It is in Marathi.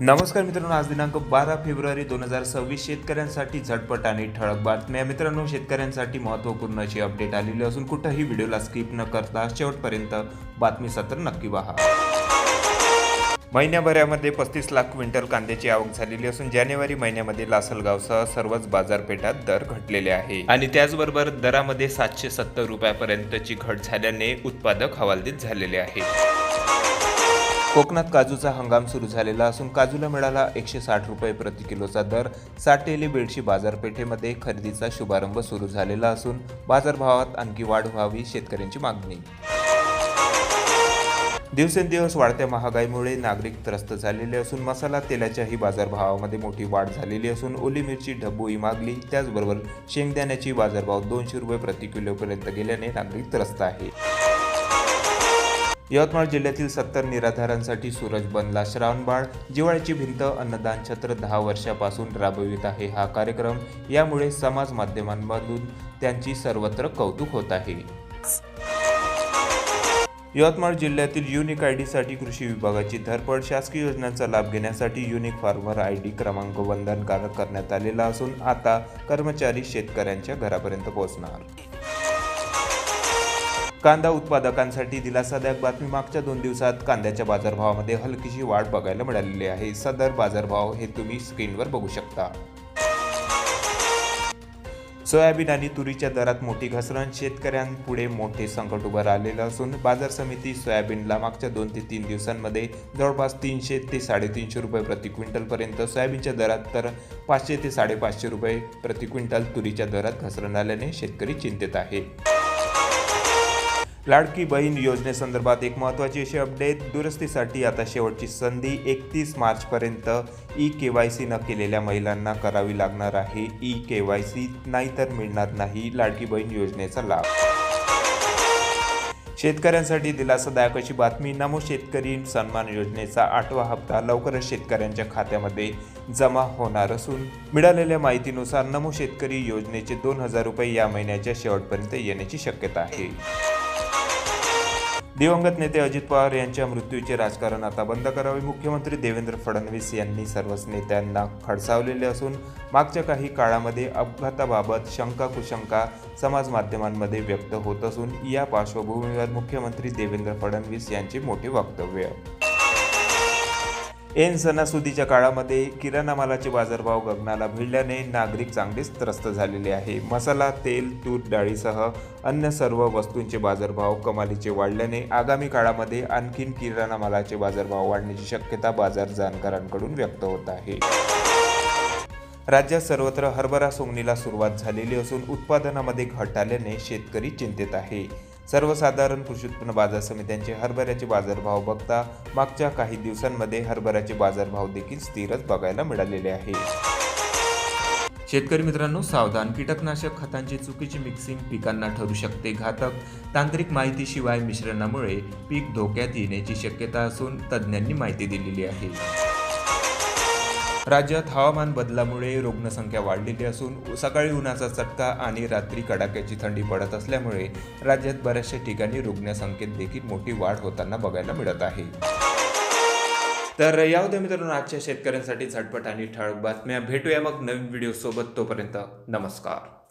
नमस्कार मित्रांनो, आज दिनांक 12 फेब्रुवारी 2026 शेतकऱ्यांसाठी झटपट आणि ठळक बातम्या. मित्रांनो, शेतकऱ्यांसाठी महत्त्वपूर्ण अशी अपडेट आलेली असून कुठंही व्हिडिओला स्किप न करता शेवटपर्यंत बातमी सत्र नक्की पहा. महिन्याभरामध्ये 35 लाख क्विंटल कांद्याची आवक झालेली असून जानेवारी महिन्यामध्ये लासलगावसह सर्वच बाजारपेठात दर घटलेले आहे आणि त्याचबरोबर दरामध्ये 770 रुपयापर्यंतची घट झाल्याने उत्पादक हवालदिल झालेले आहे. कोकणात काजूचा हंगाम सुरू झालेला असून काजूला मिळाला 160 रुपये प्रति किलोचा दर. साटेली बेडशी बाजारपेठेमध्ये खरेदीचा शुभारंभ सुरू झालेला असून बाजारभावात आणखी वाढ व्हावी शेतकऱ्यांची मागणी. दिवसेंदिवस वाढत्या महागाईमुळे नागरिक त्रस्त झालेले असून मसाला तेलाच्याही बाजारभावामध्ये मोठी वाढ झालेली असून ओली मिरची ढब्बूही मागली. त्याचबरोबर शेंगदाण्याची बाजारभाव 200 रुपये प्रति किलोपर्यंत गेल्याने नागरिक त्रस्त आहे. यवतमाळ जिल्ह्यातील 70 निराधारांसाठी सूरज बनला श्रावणबाळ. जिव्हाळ्याची भिंत अन्नदान छत्र 10 वर्षापासून राबवित आहे हा कार्यक्रम. यामुळे समाज माध्यमांमधून त्यांची सर्वत्र कौतुक होत आहे. यवतमाळ जिल्ह्यातील युनिक आयडीसाठी कृषी विभागाची धरपड. शासकीय योजनांचा लाभ घेण्यासाठी युनिक फार्मर आयडी क्रमांक बंधनकारक करण्यात आलेला असून आता कर्मचारी शेतकऱ्यांच्या घरापर्यंत पोहोचणार. कांदा उत्पादकांसाठी दिलासादायक बातमी. मागच्या 2 दिवसात कांद्याच्या बाजारभावामध्ये हलकीशी वाढ बघायला मिळालेली आहे. सदर बाजारभाव हे तुम्ही स्क्रीनवर बघू शकता. सोयाबीन आणि तुरीच्या दरात मोठी घसरण. शेतकऱ्यांपुढे मोठे संकट उभं राहिलेलं असून बाजार समिती सोयाबीनला मागच्या 2 ते 3 दिवसांमध्ये जवळपास 300 ते 350 रुपये प्रति क्विंटलपर्यंत, सोयाबीनच्या दरात तर 500 ते 550 रुपये प्रति क्विंटल तुरीच्या दरात घसरण आल्याने शेतकरी चिंतेत आहे. लाडकी बहीण योजनेसंदर्भात एक महत्त्वाची अशी अपडेट. दुरुस्तीसाठी आता शेवटची संधी. 31 मार्चपर्यंत KYC न केलेल्या महिलांना करावी लागणार आहे KYC, नाहीतर मिळणार नाही लाडकी बहीण योजनेचा लाभ. शेतकऱ्यांसाठी दिलासादायक अशी बातमी. नमो शेतकरी सन्मान योजनेचा 8वा हप्ता लवकरच शेतकऱ्यांच्या खात्यामध्ये जमा होणार असून मिळालेल्या माहितीनुसार नमो शेतकरी योजनेचे 2000 रुपये या महिन्याच्या शेवटपर्यंत येण्याची शक्यता आहे. दिवंगत नेते अजित पवार यांच्या मृत्यूचे राजकारण आता बंद करावे. मुख्यमंत्री देवेंद्र फडणवीस यांनी सर्वच नेत्यांना खडसावलेले असून मागच्या काही काळामध्ये अपघाताबाबत शंका-कुशंका समाज माध्यमांमध्ये व्यक्त होत असून या पार्श्वभूमीवर मुख्यमंत्री देवेंद्र फडणवीस यांचे मोठे वक्तव्य. ऐन सणासुदीच्या काळामध्ये किराणा मालाचे बाजारभाव गगनाला भिडल्याने नागरिक चांगलेच त्रस्त झालेले आहे. मसाला, तेल, तूर डाळीसह अन्य सर्व वस्तूंचे बाजारभाव कमालीचे वाढल्याने आगामी काळामध्ये आणखीन किराणा मालाचे बाजारभाव वाढण्याची शक्यता बाजार जाणकारांकडून व्यक्त होत आहे. राज्यात सर्वत्र हरभरा सोंगणीला सुरुवात झालेली असून उत्पादनामध्ये घट आल्याने शेतकरी चिंतेत आहे. सर्वसाधारण कृषी उत्पन्न बाजार समित्यांचे हरभऱ्याचे बाजारभाव बघता मागच्या काही दिवसांमध्ये हरभऱ्याचे बाजारभाव देखील स्थिरच बघायला मिळालेले आहे. शेतकरी मित्रांनो, सावधान. कीटकनाशक खतांची चुकीची मिक्सिंग पिकांना ठरू शकते घातक. तांत्रिक माहितीशिवाय मिश्रणामुळे पीक धोक्यात येण्याची शक्यता असून तज्ज्ञांनी माहिती दिलेली आहे. राज्यात हवामान बदलामुळे रुग्णसंख्या वाढलेली असून सकाळी उन्हाचा चटका आणि रात्री कडाक्याची थंडी पडत असल्यामुळे राज्यात बऱ्याचशा ठिकाणी रुग्णसंख्येत देखील मोठी वाढ होताना बघायला मिळत आहे. तर यामध्ये मित्रांनो, आजच्या शेतकऱ्यांसाठी झटपट आणि ठळक बातम्या. भेटूया मग नवीन व्हिडिओ सोबत. तोपर्यंत नमस्कार.